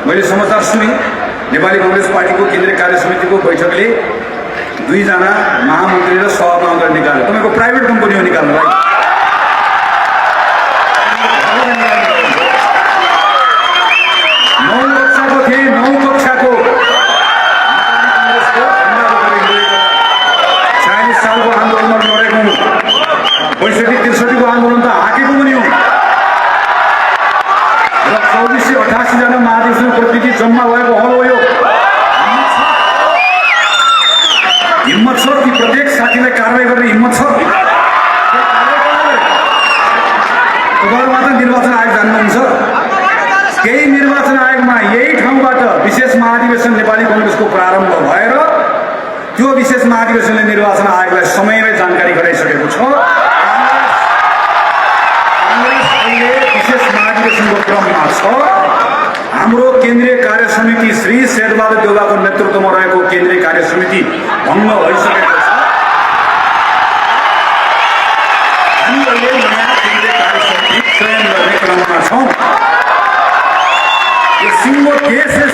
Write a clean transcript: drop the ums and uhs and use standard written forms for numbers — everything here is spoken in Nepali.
मैले समाचार सुने नेपाली कांग्रेस पार्टीको केन्द्रीय कार्य समितिको बैठकले 2 जना महामन्त्री र सहमन्त्री निकाल्यो। तपाईको प्राइभेट कम्पनी हो निकाल्नुलाई। 9 कक्षाको थिए, 9 कक्षाको 40 सालको आन्दोलनमा लडेको 65-63 को आन्दोलन त हाकेको पनि हो र 2488 जना महाधिवेशन प्रतिनिधि जम्मा भएको हल हो। यो हिम्मत छ कि प्रत्येक साथीलाई कारबाही गर्ने हिम्मत छ? तपाईँहरू मात्र निर्वाचन आयोग जान्नुहुन्छ। केही निर्वाचन आयोगमा यही ठाउँबाट विशेष महाधिवेशन नेपाली कांग्रेसको प्रारम्भ भएर त्यो विशेष महाधिवेशनले निर्वाचन आयोगलाई समयमै जानकारी गराइसकेको छ। कांग्रेस अहिले विशेष महाधिवेशनको क्रममा छ। हाम्रो केन्द्रीय कार्य समिति श्री शेरबहादुर देउवाको नेतृत्वमा रहेको केन्द्रीय कार्य समिति भङ्ग भइसकेको छ। हामी अहिले नयाँ केन्द्रीय कार्य समिति चयन गर्ने क्रममा छौँ। यो सिङ्गो देशले